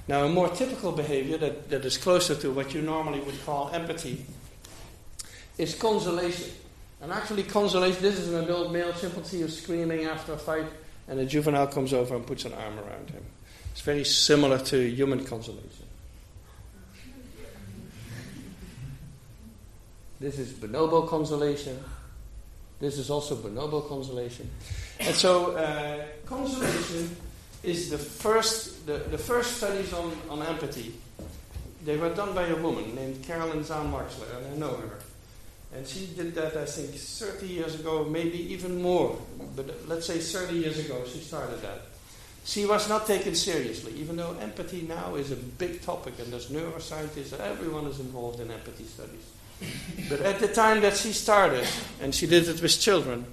Now, a more typical behavior that is closer to what you normally would call empathy is consolation. And actually, consolation, this is an adult male chimpanzee who's screaming after a fight, and a juvenile comes over and puts an arm around him. It's very similar to human consolation. This is bonobo consolation. This is also bonobo consolation. And so, consolation is the first studies on empathy. They were done by a woman named Caroline Zahn Marksler, and I know her. And she did that, I think, 30 years ago, maybe even more. But let's say 30 years ago, she started that. She was not taken seriously, even though empathy now is a big topic, and there's neuroscientists, everyone is involved in empathy studies. But at the time that she started, and she did it with children,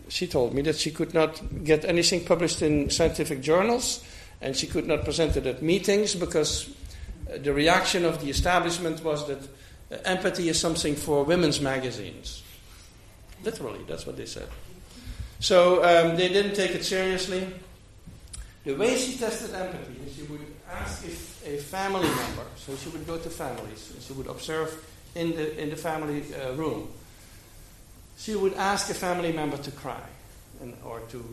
she told me that she could not get anything published in scientific journals, and she could not present it at meetings because the reaction of the establishment was that empathy is something for women's magazines. Literally, that's what they said. So they didn't take it seriously. The way she tested empathy is she would ask if a family member, so she would go to families, and she would observe in the family room. She would ask a family member to cry or to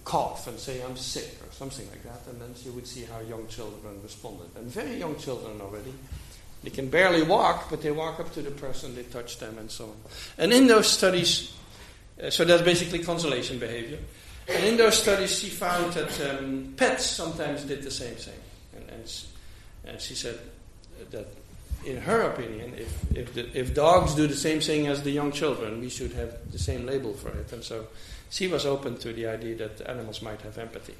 cough and say, "I'm sick," or something like that, and then she would see how young children responded. And very young children already. They can barely walk, but they walk up to the person, they touch them, and so on. And in those studies, so that's basically consolation behavior. And in those studies, she found that pets sometimes did the same thing. And she said that, in her opinion, if dogs do the same thing as the young children, we should have the same label for it. And so she was open to the idea that animals might have empathy.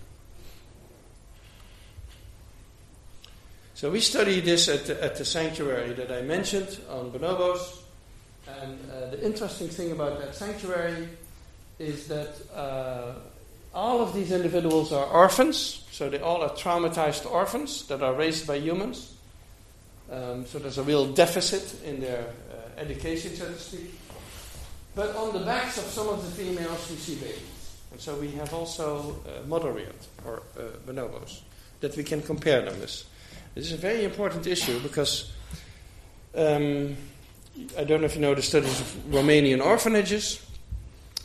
So we studied this at the sanctuary that I mentioned on bonobos. And the interesting thing about that sanctuary is that all of these individuals are orphans. So they all are traumatized orphans that are raised by humans. So there's a real deficit in their education, so to speak. But on the backs of some of the females, we see babies. And so we have also moderate or bonobos that we can compare them with. This is a very important issue because I don't know if you know the studies of Romanian orphanages.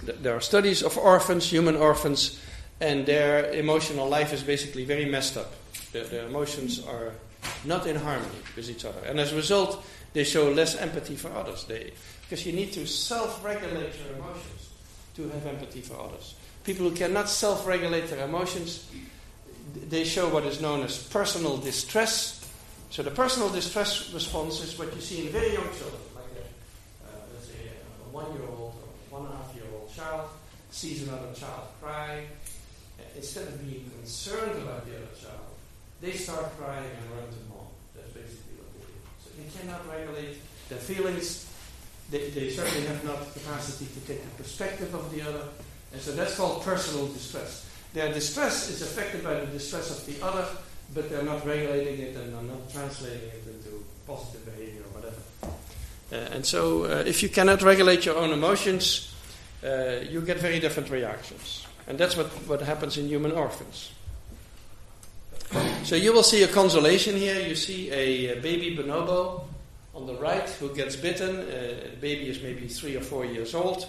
There are studies of orphans, human orphans, and their emotional life is basically very messed up. Their emotions are not in harmony with each other. And as a result, they show less empathy for others. Because you need to self-regulate your emotions to have empathy for others. People who cannot self-regulate their emotions, they show what is known as personal distress. So the personal distress response is what you see in very young children, like let's say a 1-year-old or 1.5-year-old child sees another child cry. Instead of being concerned about the other child, they start crying and run to mom. That's basically what they do. So they cannot regulate their feelings. They certainly have not the capacity to take the perspective of the other. And so that's called personal distress. Their distress is affected by the distress of the other, but they're not regulating it and are not translating it into positive behavior or whatever. And so if you cannot regulate your own emotions, you get very different reactions. And that's what happens in human orphans. So you will see a consolation here. You see a baby bonobo on the right who gets bitten. The baby is maybe 3 or 4 years old.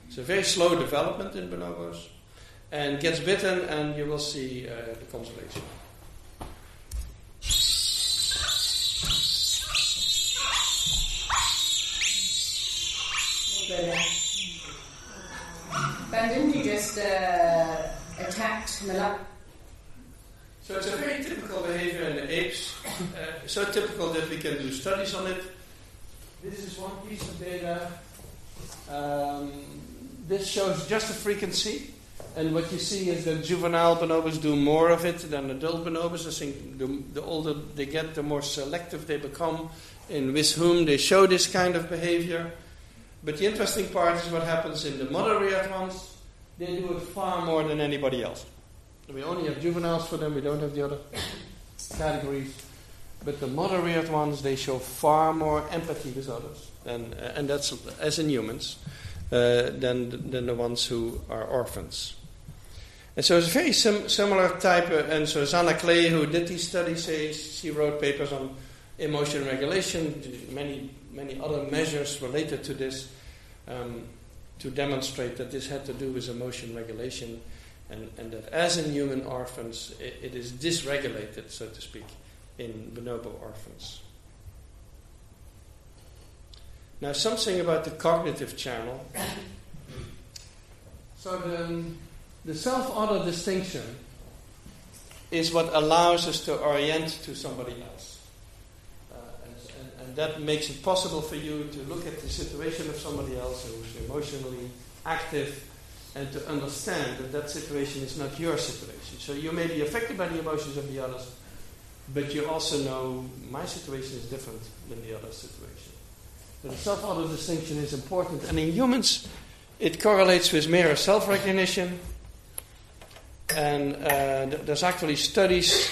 It's a very slow development in bonobos. And gets bitten, and you will see the consolation. But didn't you just attacked Malak? So it's a very typical behavior in the apes. So typical that we can do studies on it. This is one piece of data. This shows just the frequency. And what you see is that juvenile bonobos do more of it than adult bonobos. I think the older they get, the more selective they become in with whom they show this kind of behavior. But the interesting part is what happens in the moderate ones. They do it far more than anybody else. We only have juveniles for them. We don't have the other categories. But the moderate ones, they show far more empathy with others. And that's as in humans. Than the ones who are orphans. And so it's a very similar type, and so Zana Clay, who did these studies, she wrote papers on emotion regulation, many other measures related to this, to demonstrate that this had to do with emotion regulation, and that as in human orphans, it is dysregulated, so to speak, in bonobo orphans. Now, something about the cognitive channel. So the self-other distinction is what allows us to orient to somebody else. And that makes it possible for you to look at the situation of somebody else who's emotionally active and to understand that that situation is not your situation. So you may be affected by the emotions of the others, but you also know my situation is different than the other situation. So the self-other distinction is important. And in humans, it correlates with mirror self-recognition. And there's actually studies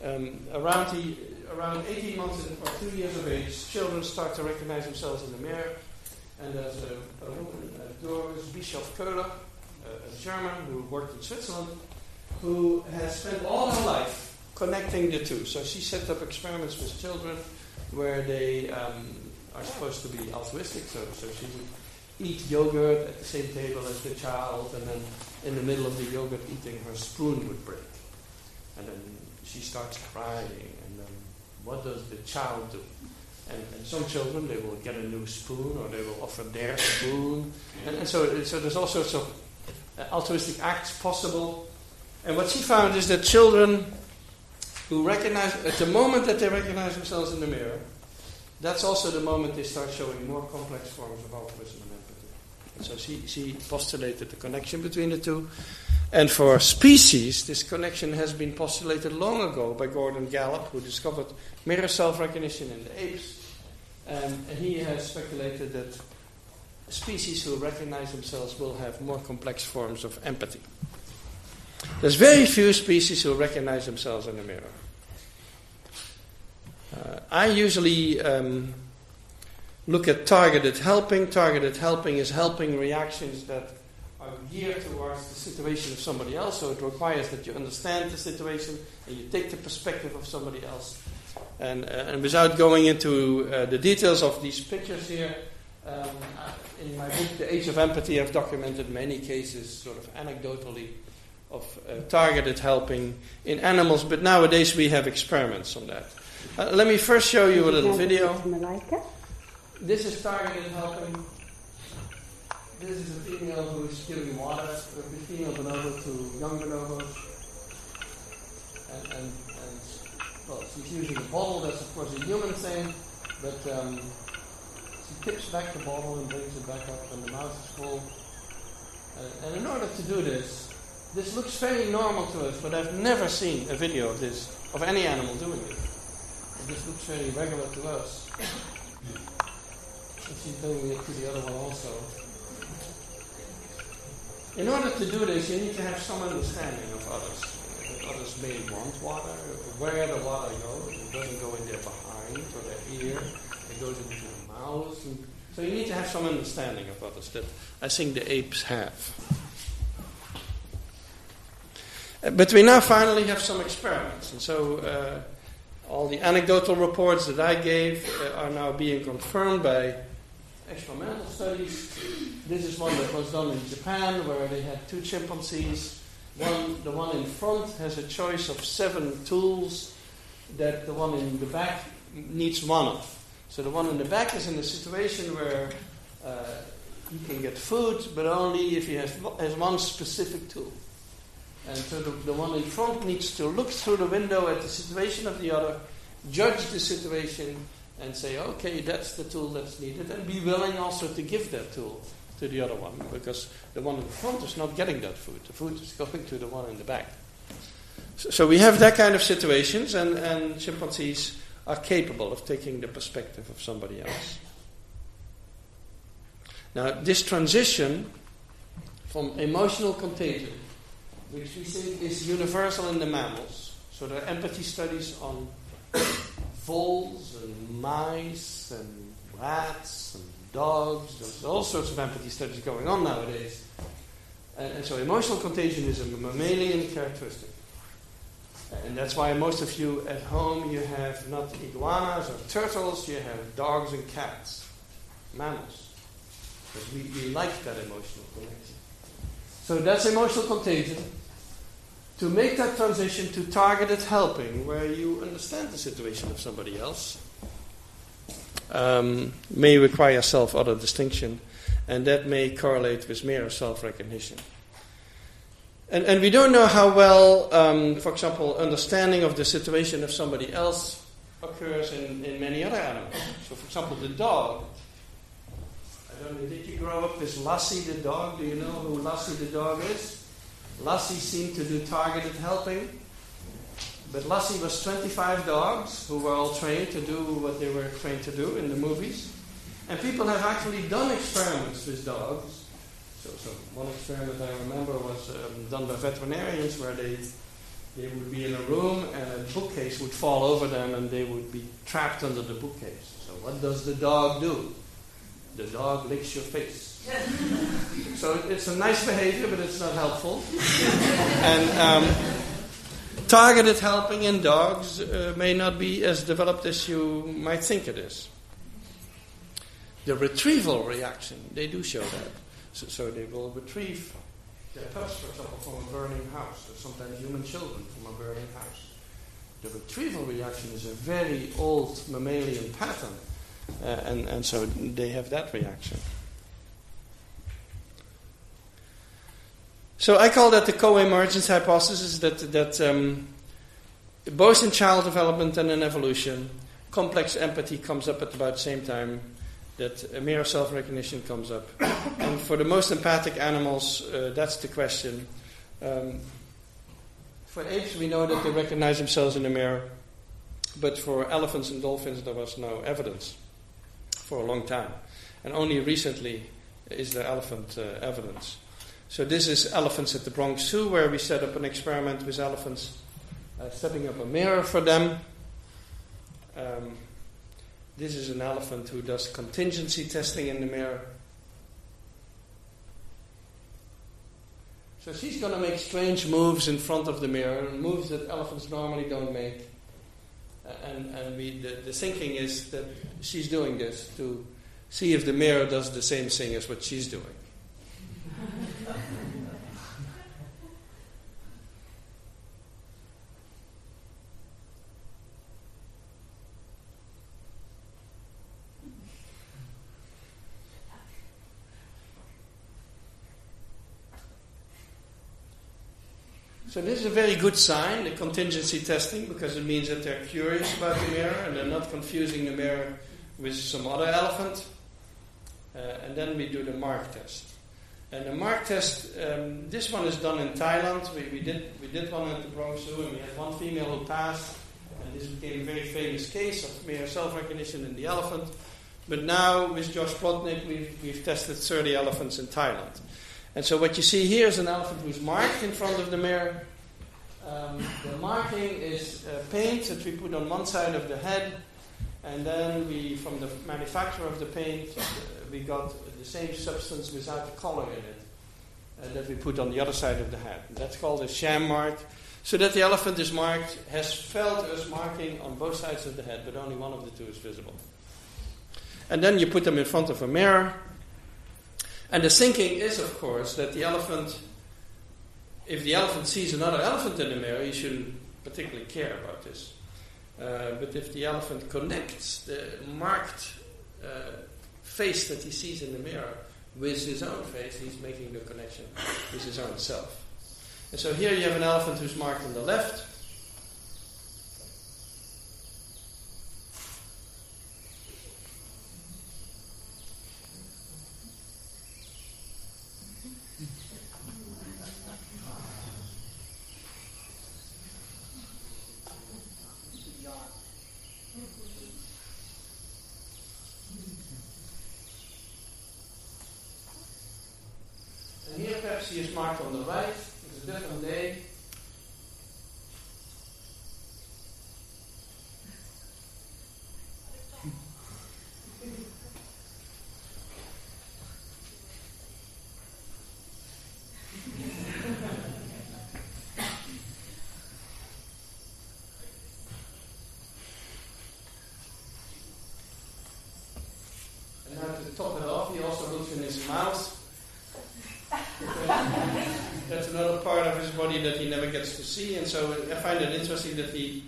around 18 months or 2 years of age, children start to recognize themselves in the mirror. And there's a woman, Doris Bischoff-Köhler, a German who worked in Switzerland, who has spent all her life connecting the two. So she set up experiments with children where they are supposed to be altruistic. So she would eat yogurt at the same table as the child, and then in the middle of the yogurt eating, her spoon would break. And then she starts crying, and then what does the child do? And some children, they will get a new spoon, or they will offer their spoon. And so there's all sorts of altruistic acts possible. And what she found is that children who recognize, at the moment that they recognize themselves in the mirror, that's also the moment they start showing more complex forms of altruism and empathy. And so she postulated the connection between the two. And for species, this connection has been postulated long ago by Gordon Gallup, who discovered mirror self-recognition in the apes. And he has speculated that species who recognize themselves will have more complex forms of empathy. There's very few species who recognize themselves in the mirror. I usually look at targeted helping. Targeted helping is helping reactions that are geared towards the situation of somebody else. So it requires that you understand the situation and you take the perspective of somebody else. And without going into the details of these pictures here, in my book, The Age of Empathy, I've documented many cases, sort of anecdotally, of targeted helping in animals. But nowadays we have experiments on that. Let me first show you a little video. This is targeted helping. This is a female who is giving water, a female bonobo to young bonobos. And well, she's using a bottle. That's of course a human thing, but she tips back the bottle and brings it back up when the mouth is full. And in order to do this looks very normal to us, but I've never seen a video of this, of any animal doing it. This looks very regular to us. And she's doing it to the other one also. In order to do this, you need to have some understanding of others. Others may want water, where the water goes. It doesn't go in their behind or their ear. It goes into the mouth. And so you need to have some understanding of others that I think the apes have. But we now finally have some experiments. And so all the anecdotal reports that I gave are now being confirmed by experimental studies. This is one that was done in Japan, where they had 2 chimpanzees. The one in front has a choice of 7 tools that the one in the back needs one of. So the one in the back is in a situation where he can get food, but only if he has one specific tool. And so the one in front needs to look through the window at the situation of the other, judge the situation, and say, okay, that's the tool that's needed, and be willing also to give that tool to the other one, because the one in the front is not getting that food. The food is going to the one in the back. So we have that kind of situations, and chimpanzees are capable of taking the perspective of somebody else. Now, this transition from emotional contagion, which we think is universal in the mammals, so there are empathy studies on voles and mice and rats and dogs. There's all sorts of empathy studies going on nowadays. And so emotional contagion is a mammalian characteristic. And that's why most of you at home, you have not iguanas or turtles, you have dogs and cats, mammals. Because we like that emotional connection. So that's emotional contagion. To make that transition to targeted helping, where you understand the situation of somebody else, may require self-other distinction, and that may correlate with mere self-recognition. And we don't know how well, for example, understanding of the situation of somebody else occurs in many other animals. So, for example, the dog. I don't know, did you grow up with Lassie the dog? Do you know who Lassie the dog is? Lassie seemed to do targeted helping. But Lassie was 25 dogs who were all trained to do what they were trained to do in the movies. And people have actually done experiments with dogs. So one experiment I remember was done by veterinarians where they would be in a room and a bookcase would fall over them and they would be trapped under the bookcase. So what does the dog do? The dog licks your face. So it's a nice behavior, but it's not helpful. And targeted helping in dogs may not be as developed as you might think it is. The retrieval reaction, they do show that. So they will retrieve their pups, for example, from a burning house, or sometimes human children from a burning house. The retrieval reaction is a very old mammalian pattern, and so they have that reaction. So I call that the co-emergence hypothesis, that both in child development and in evolution, complex empathy comes up at about the same time that a mere self-recognition comes up. And for the most empathic animals, that's the question. For apes, we know that they recognize themselves in the mirror, but for elephants and dolphins, there was no evidence for a long time. And only recently is there elephant evidence. So this is elephants at the Bronx Zoo, where we set up an experiment with elephants, setting up a mirror for them. This is an elephant who does contingency testing in the mirror. So she's going to make strange moves in front of the mirror, moves that elephants normally don't make. The thinking is that she's doing this to see if the mirror does the same thing as what she's doing. So this is a very good sign, the contingency testing, because it means that they're curious about the mirror and they're not confusing the mirror with some other elephant. And then we do the Mark test. And the Mark test, this one is done in Thailand. We did one at the Bronx Zoo, and we had one female who passed. And this became a very famous case of mere self-recognition in the elephant. But now, with Josh Plotnick, we've tested 30 elephants in Thailand. And so what you see here is an elephant who's marked in front of the mirror. The marking is paint that we put on one side of the head, and then from the manufacturer of the paint, we got the same substance without the color in it that we put on the other side of the head. That's called a Sham Mark, so that the elephant is marked, has felt us marking on both sides of the head, but only one of the two is visible. And then you put them in front of a mirror. And the thinking is, of course, that the elephant, if the elephant sees another elephant in the mirror, he shouldn't particularly care about this. But if the elephant connects the marked face that he sees in the mirror with his own face, he's making the connection with his own self. And so here you have an elephant who's marked on the left. He is marked on the right. It's a different day. in his mouth. That's another part of his body that he never gets to see, and so I find it interesting that he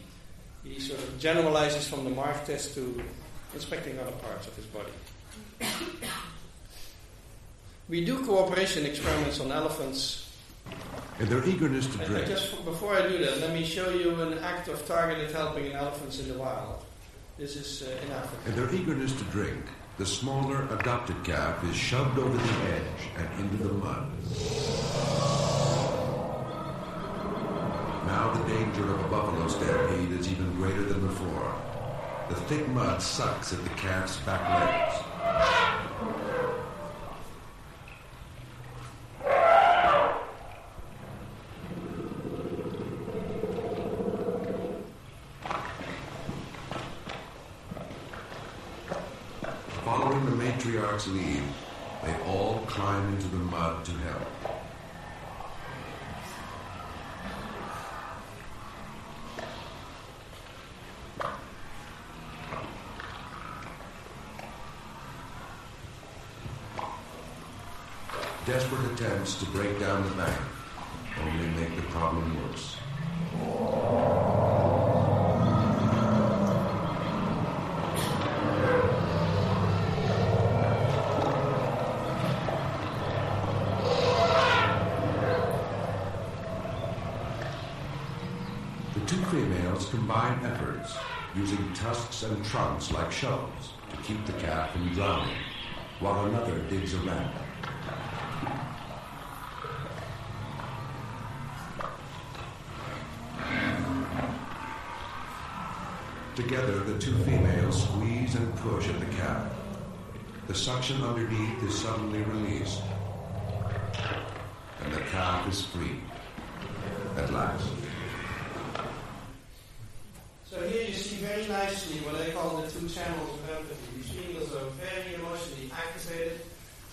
sort of generalizes from the Mark test to inspecting other parts of his body. We do cooperation experiments on elephants. And their eagerness to drink. Before I do that, let me show you an act of targeted helping in elephants in the wild. This is in Africa. And their eagerness to drink, the smaller adopted calf is shoved over the edge and into the mud. Now the danger of a buffalo stampede is even greater than before. The thick mud sucks at the calf's back legs. Following the matriarch's lead, they all climb into the mud to help. Desperate attempts to break down the bank only make the problem worse. The two females combine efforts, using tusks and trunks like shovels to keep the calf from drowning, while another digs a ramp. Together, the two females squeeze and push at the calf. The suction underneath is suddenly released, and the calf is free at last. So here you see very nicely what I call the two channels of empathy. These females are very emotionally activated.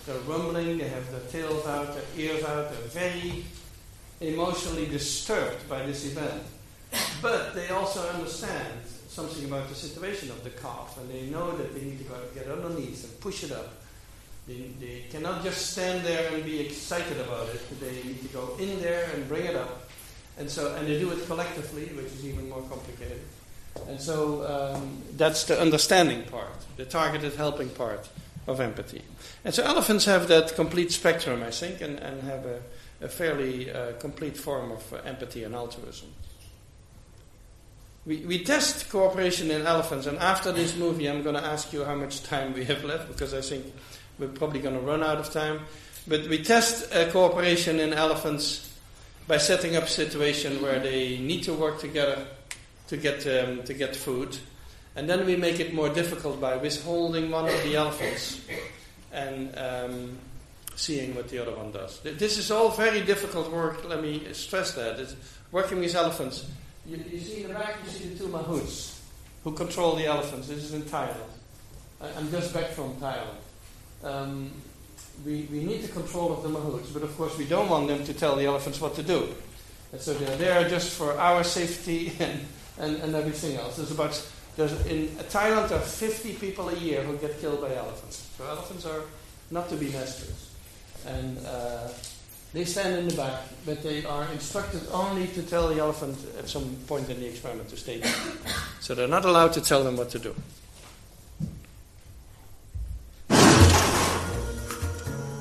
They're rumbling, they have their tails out, their ears out, they're very emotionally disturbed by this event. But they also understand something about the situation of the calf, and they know that they need to go get underneath and push it up. They cannot just stand there and be excited about it. They need to go in there and bring it up. And they do it collectively, which is even more complicated. And so that's the understanding part, the targeted helping part of empathy. And so elephants have that complete spectrum, I think, and have a fairly complete form of empathy and altruism. We test cooperation in elephants, and after this movie I'm going to ask you how much time we have left, because I think we're probably going to run out of time. But we test cooperation in elephants by setting up a situation where they need to work together to get food, and then we make it more difficult by withholding one of the elephants and seeing what the other one does. This is all very difficult work. Let me stress that. It's working with elephants. You see in the back, you see the two mahouts who control the elephants. This is in Thailand. I'm just back from Thailand. We need the control of the mahouts, but of course we don't want them to tell the elephants what to do. And so they're there just for our safety and everything else. In Thailand there are 50 people a year who get killed by elephants. So elephants are not to be messed with. And they stand in the back, but they are instructed only to tell the elephant at some point in the experiment to stay down. So they're not allowed to tell them what to do.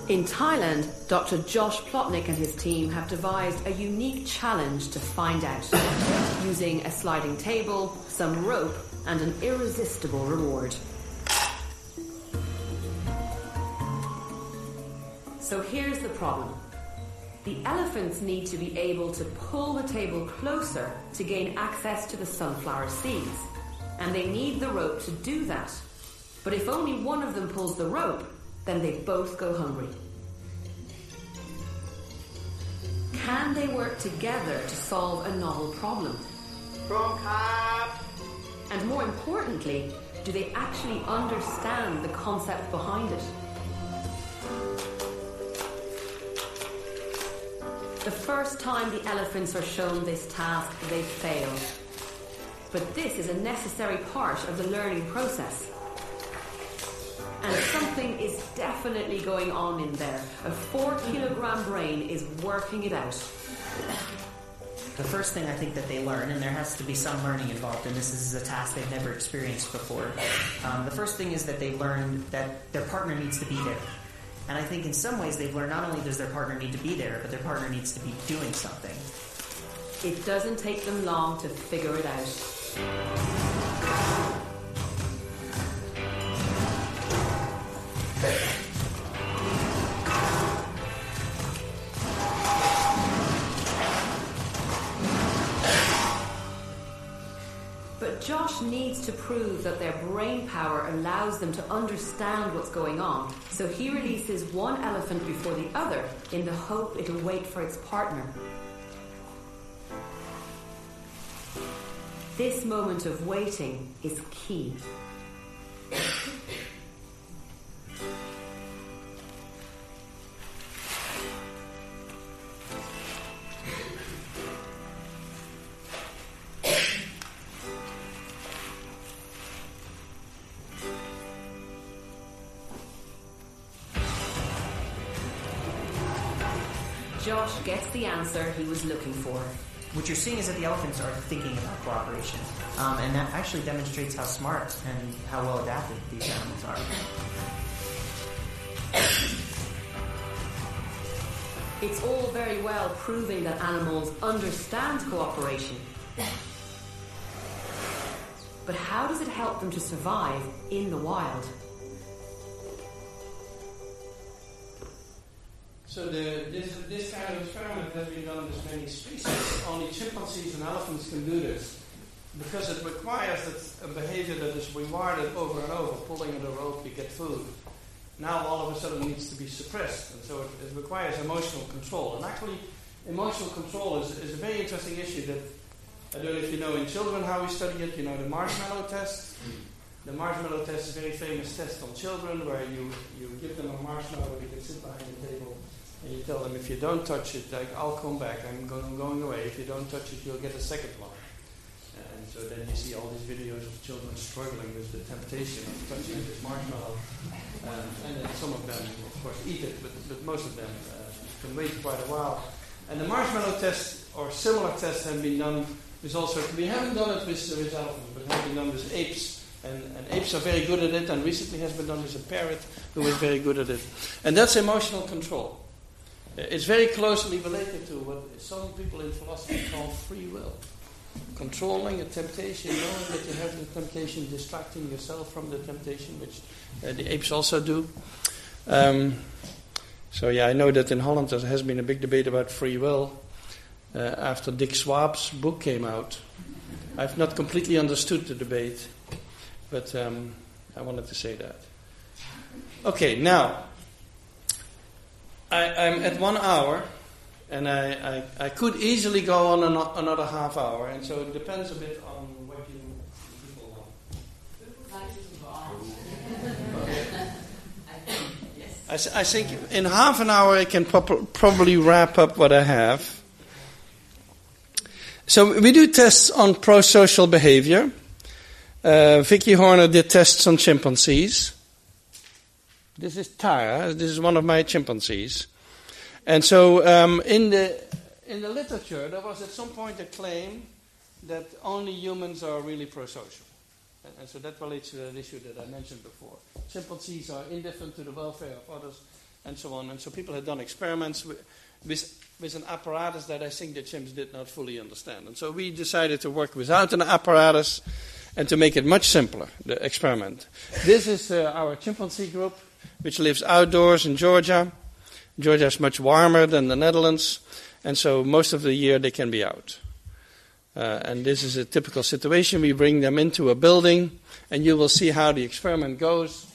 In Thailand, Dr. Josh Plotnick and his team have devised a unique challenge to find out, using a sliding table, some rope, and an irresistible reward. So here's the problem. The elephants need to be able to pull the table closer to gain access to the sunflower seeds, and they need the rope to do that. But if only one of them pulls the rope, then they both go hungry. Can they work together to solve a novel problem? And more importantly, do they actually understand the concept behind it? The first time the elephants are shown this task, they fail. But this is a necessary part of the learning process. And something is definitely going on in there. A 4-kilogram brain is working it out. The first thing I think that they learn, and there has to be some learning involved in this is a task they've never experienced before. The first thing is that they learn that their partner needs to be there. And I think in some ways they've learned not only does their partner need to be there, but their partner needs to be doing something. It doesn't take them long to figure it out. But Josh needs to prove that their brain power allows them to understand what's going on, so he releases one elephant before the other in the hope it'll wait for its partner. This moment of waiting is key. Josh gets the answer he was looking for. What you're seeing is that the elephants are thinking about cooperation. And that actually demonstrates how smart and how well adapted these animals are. It's all very well proving that animals understand cooperation. But how does it help them to survive in the wild? So this kind of experiment has been done with many species. Only chimpanzees and elephants can do this because it requires that a behavior that is rewarded over and over, pulling at a rope, you get food. Now all of a sudden needs to be suppressed, and so it requires emotional control. And actually, emotional control is a very interesting issue that I don't know if you know in children how we study it. You know the Marshmallow Test. The Marshmallow Test is a very famous test on children where you give them a marshmallow, you can sit behind the table. And you tell them, if you don't touch it, like, I'll come back, I'm going away. If you don't touch it, you'll get a second one. And so then you see all these videos of children struggling with the temptation of touching this marshmallow. And then some of them, of course, eat it, but most of them can wait quite a while. And the Marshmallow Test, or similar tests, have been done with all sorts. We haven't done it with elephants, but have been done with apes. And apes are very good at it, and recently has been done with a parrot who is very good at it. And that's emotional control. It's very closely related to what some people in philosophy call free will. Controlling a temptation, knowing that you have the temptation, distracting yourself from the temptation, which the apes also do. So I know that in Holland there has been a big debate about free will after Dick Swaap's book came out. I've not completely understood the debate, but I wanted to say that. Okay, now, I'm at 1 hour, and I could easily go on another half hour, and so it depends a bit on what you people want. I think in half an hour I can probably wrap up what I have. So we do tests on pro-social behavior. Vicky Horner did tests on chimpanzees. This is Tara. This is one of my chimpanzees. And so in the literature, there was at some point a claim that only humans are really pro-social. And so that relates to that issue that I mentioned before. Chimpanzees are indifferent to the welfare of others, and so on. And so people had done experiments with an apparatus that I think the chimps did not fully understand. And so we decided to work without an apparatus and to make it much simpler, the experiment. This is our chimpanzee group, which lives outdoors in Georgia. Georgia is much warmer than the Netherlands, and so most of the year they can be out. And this is a typical situation. We bring them into a building, and you will see how the experiment goes.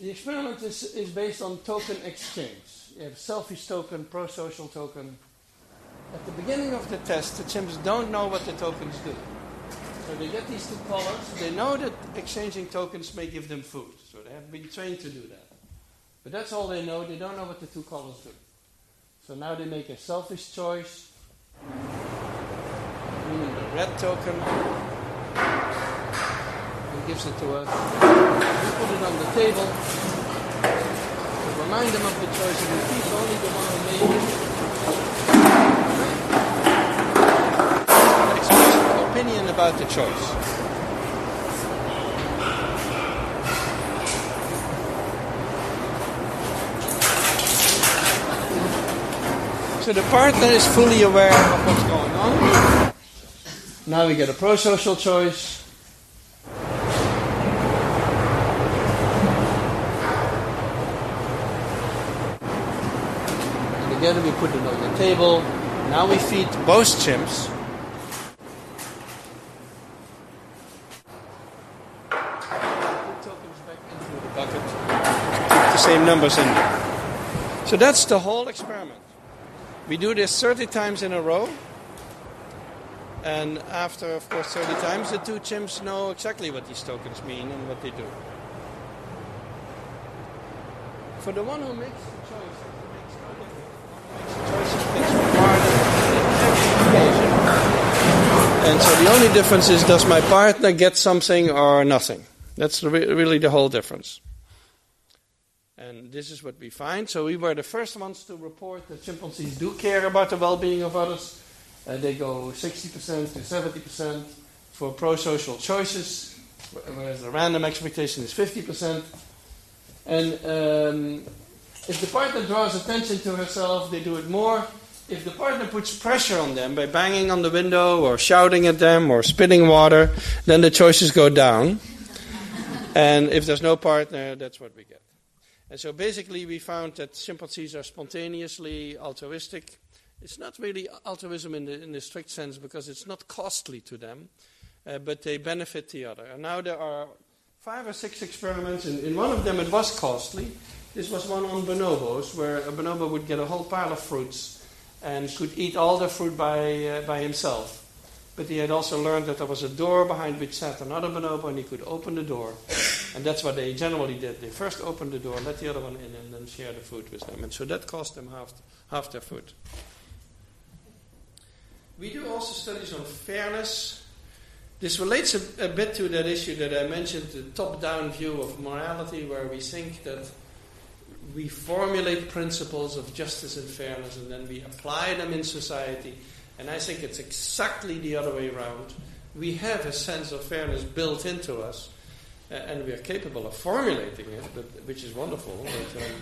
The experiment is based on token exchange. You have selfish token, pro-social token. At the beginning of the test, the chimps don't know what the tokens do. So they get these two colors. They know that exchanging tokens may give them food. So they have been trained to do that. But that's all they know. They don't know what the two colors do. So now they make a selfish choice, meaning the red token. And gives it to us. We put it on the table. We remind them of the choice, and we keep only the one who made it. Express an opinion about the choice. So the partner is fully aware of what's going on. Now we get a pro-social choice. And again we put it on the table. Now we feed both chimps. Put tokens back into the bucket. Keep the same numbers in there. So that's the whole experiment. We do this 30 times in a row. And after, of course, 30 times, the two chimps know exactly what these tokens mean and what they do. For the one who makes the choice, it makes no difference. The one who makes the choice, it takes part in every occasion. And so the only difference is, does my partner get something or nothing? That's really the whole difference. And this is what we find. So we were the first ones to report that chimpanzees do care about the well-being of others. They go 60% to 70% for pro-social choices, whereas the random expectation is 50%. And if the partner draws attention to herself, they do it more. If the partner puts pressure on them by banging on the window or shouting at them or spitting water, then the choices go down. And if there's no partner, that's what we get. And so basically we found that chimpanzees are spontaneously altruistic. It's not really altruism in the strict sense because it's not costly to them, but they benefit the other. And now there are 5 or 6 experiments. In one of them it was costly. This was one on bonobos, where a bonobo would get a whole pile of fruits and could eat all the fruit by himself. But he had also learned that there was a door behind which sat another bonobo, and he could open the door. And that's what they generally did. They first opened the door, let the other one in, and then share the food with them. And so that cost them half their food. We do also studies on fairness. This relates a bit to that issue that I mentioned, the top-down view of morality, where we think that we formulate principles of justice and fairness and then we apply them in society. And I think it's exactly the other way around. We have a sense of fairness built into us, and we are capable of formulating it, which is wonderful. But,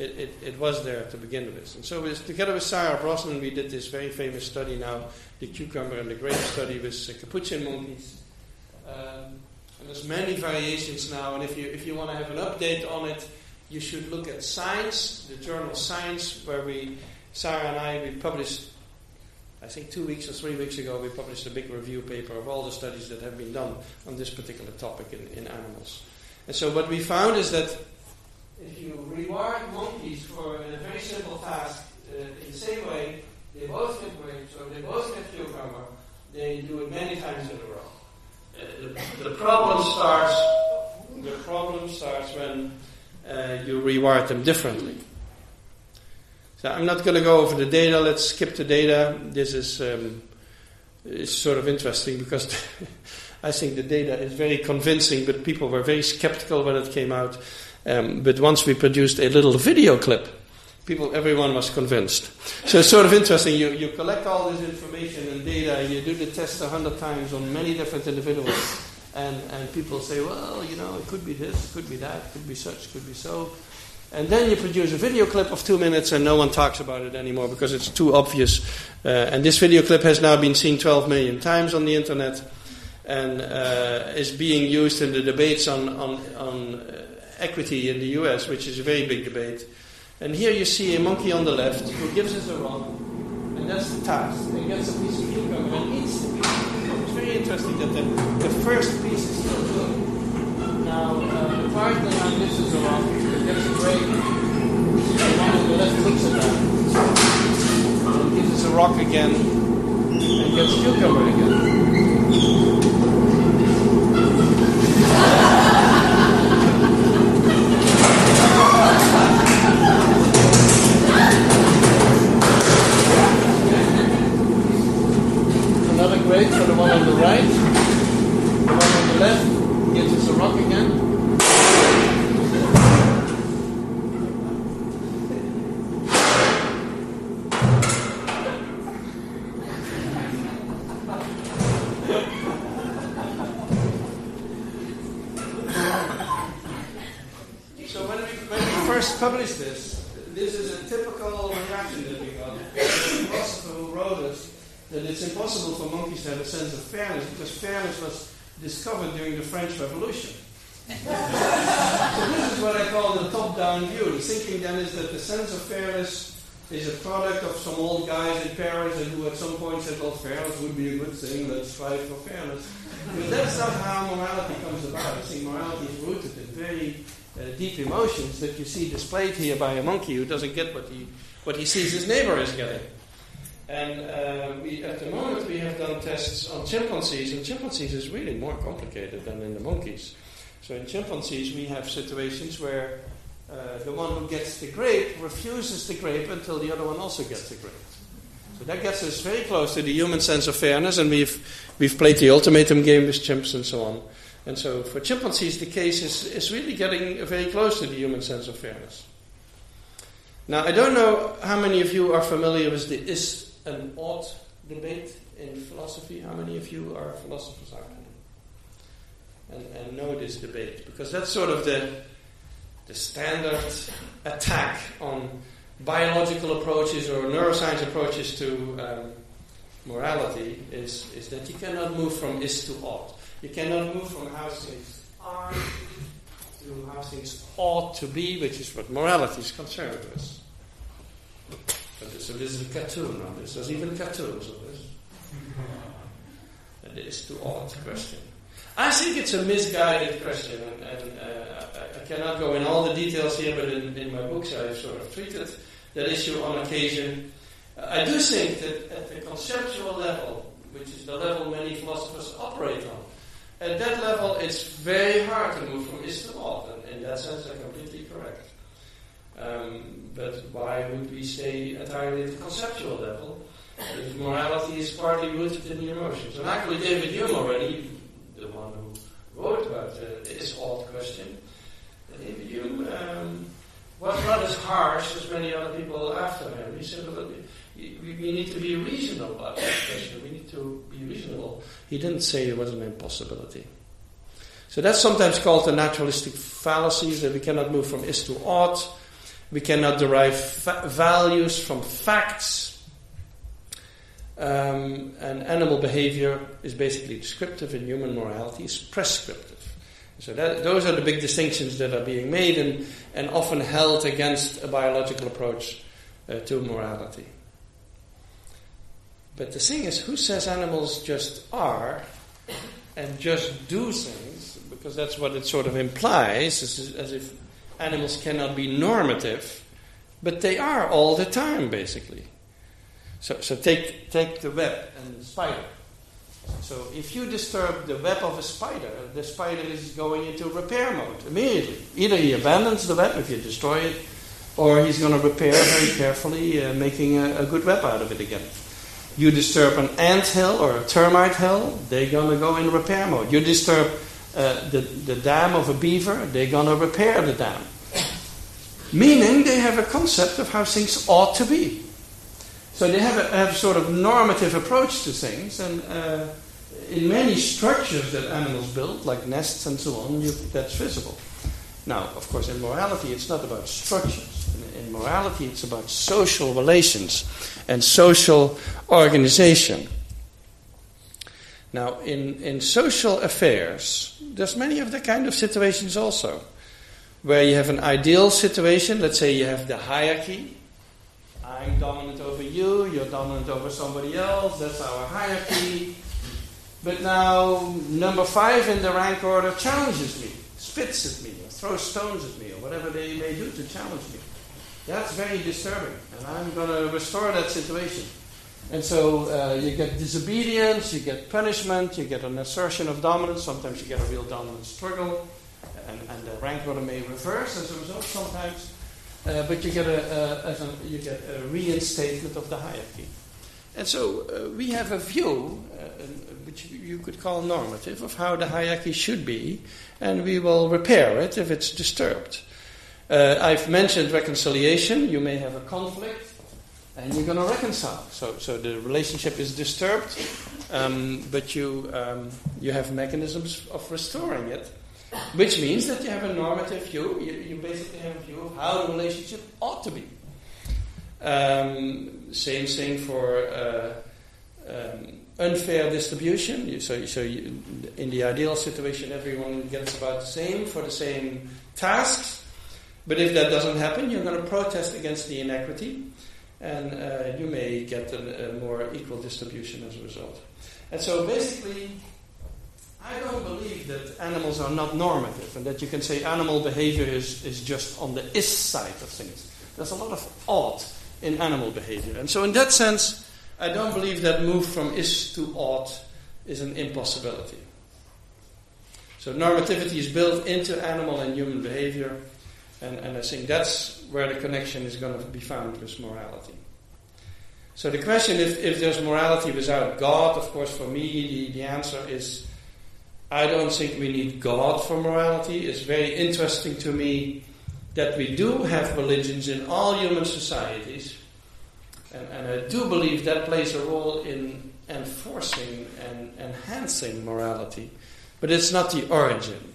it was there to begin with. And so together with Sarah Brosnan, we did this very famous study now, the cucumber and the grape study with capuchin monkeys. And there's many variations now, and if you want to have an update on it, you should look at Science, the journal Science, where Sarah and I published, I think 2 weeks or 3 weeks ago, we published a big review paper of all the studies that have been done on this particular topic in animals. And so what we found is that if you reward monkeys for a very simple task in the same way, they both get grapes or they both get cucumber, they do it many times in a row. The problem starts when you reward them differently. So I'm not going to go over the data. Let's skip the data. This is sort of interesting because I think the data is very convincing, but people were very skeptical when it came out. But once we produced a little video clip, everyone was convinced. So it's sort of interesting. You collect all this information and data, you do the test 100 times on many different individuals, and people say, well, it could be this, it could be that, it could be such, it could be so. And then you produce a video clip of 2 minutes and no one talks about it anymore because it's too obvious. And this video clip has now been seen 12 million times on the internet and is being used in the debates on equity in the US, which is a very big debate. And here you see a monkey on the left who gives us a rock, and that's the task. He gets a piece of cucumber and eats the piece of cucumber. It's very interesting that the first piece is still good. Now, the partner now gives us a rock, gets a break, and the one on the left looks at that, and gives us a rock again, and gets cucumber again. Another grape for the one on the right, the one on the left Gives us a rock again. So when we first published this is a typical reaction that we got. The philosopher who wrote us that it's impossible for monkeys to have a sense of fairness because fairness was discovered during the French Revolution. So this is what I call the top-down view. The thinking then is that the sense of fairness is a product of some old guys in Paris and who at some point said, well, fairness would be a good thing, let's strive for fairness. But that's not how morality comes about. I think morality is rooted in very deep emotions that you see displayed here by a monkey who doesn't get what he sees his neighbor is getting. And at the moment we have done tests on chimpanzees, and chimpanzees is really more complicated than in the monkeys. So in chimpanzees we have situations where the one who gets the grape refuses the grape until the other one also gets the grape. So that gets us very close to the human sense of fairness, and we've played the ultimatum game with chimps and so on. And so for chimpanzees the case is really getting very close to the human sense of fairness. Now I don't know how many of you are familiar with the is and ought debate in philosophy. How many of you are philosophers out there and know this debate? Because that's sort of the standard attack on biological approaches or neuroscience approaches to morality is that you cannot move from is to ought. You cannot move from how things are to how things ought to be, which is what morality is concerned with. So this is a cartoon on this. There's even cartoons of this. And it is to ought question. I think it's a misguided question, and I cannot go in all the details here, but in my books I've sort of treated that issue on occasion. I do think that at the conceptual level, which is the level many philosophers operate on, at that level it's very hard to move from is to ought, and in that sense I'm completely correct. But why would we stay entirely at the conceptual level? If morality is partly rooted in the emotions. And actually David Hume already, the one who wrote about the is-ought question, David Hume was not as harsh as many other people after him. He said, well, we need to be reasonable about that question. We need to be reasonable. He didn't say it was an impossibility. So that's sometimes called the naturalistic fallacy, that we cannot move from is to ought. We cannot derive values from facts. And animal behavior is basically descriptive, and human morality is prescriptive. So those are the big distinctions that are being made and often held against a biological approach to morality. But the thing is, who says animals just are and just do things? Because that's what it sort of implies, as if animals cannot be normative, but they are all the time, basically. So take the web and the spider. So if you disturb the web of a spider, the spider is going into repair mode immediately. Either he abandons the web if you destroy it, or he's going to repair very carefully, making a good web out of it again. You disturb an ant hill or a termite hill, they're going to go in repair mode. You disturb the dam of a beaver, they're going to repair the dam. Meaning they have a concept of how things ought to be. So they have a sort of normative approach to things, and in many structures that animals build, like nests and so on, that's visible. Now, of course, in morality it's not about structures. In morality it's about social relations and social organization. Now, in social affairs, there's many of the kind of situations also, where you have an ideal situation. Let's say you have the hierarchy. I'm dominant over you, you're dominant over somebody else, that's our hierarchy. But now, number 5 in the rank order challenges me, spits at me, or throws stones at me, or whatever they may do to challenge me. That's very disturbing, and I'm going to restore that situation. And so you get disobedience, you get punishment, you get an assertion of dominance, sometimes you get a real dominant struggle, and the rank order may reverse as a result sometimes. But you get a reinstatement of the hierarchy. And so we have a view, which you could call normative, of how the hierarchy should be, and we will repair it if it's disturbed. I've mentioned reconciliation. You may have a conflict, and you're going to reconcile. So the relationship is disturbed, but you have mechanisms of restoring it, which means that you have a normative view. You basically have a view of how the relationship ought to be. Same thing for unfair distribution. In the ideal situation, everyone gets about the same for the same tasks. But if that doesn't happen, you're going to protest against the inequity, and you may get a more equal distribution as a result. And so basically, I don't believe that animals are not normative, and that you can say animal behavior is just on the is side of things. There's a lot of ought in animal behavior. And so in that sense, I don't believe that move from is to ought is an impossibility. So normativity is built into animal and human behavior, and I think that's where the connection is going to be found with morality. So the question, if there's morality without God, of course for me the answer is I don't think we need God for morality. It's very interesting to me that we do have religions in all human societies, and I do believe that plays a role in enforcing and enhancing morality, but it's not the origin.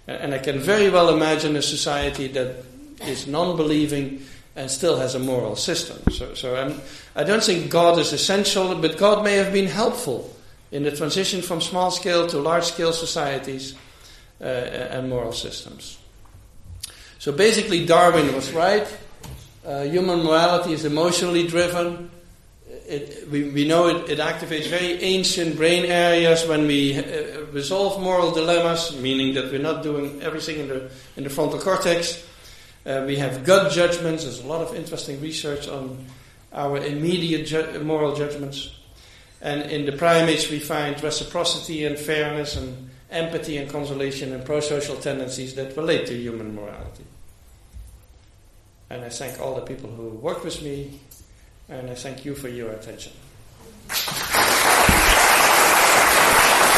And I can very well imagine a society that is non-believing and still has a moral system. So I don't think God is essential, but God may have been helpful in the transition from small-scale to large-scale societies and moral systems. So basically Darwin was right. Human morality is emotionally driven. We know it activates very ancient brain areas when we resolve moral dilemmas, meaning that we're not doing everything in the frontal cortex. We have gut judgments. There's a lot of interesting research on our immediate moral judgments. And in the primates we find reciprocity and fairness and empathy and consolation and pro-social tendencies that relate to human morality. And I thank all the people who worked with me, and I thank you for your attention.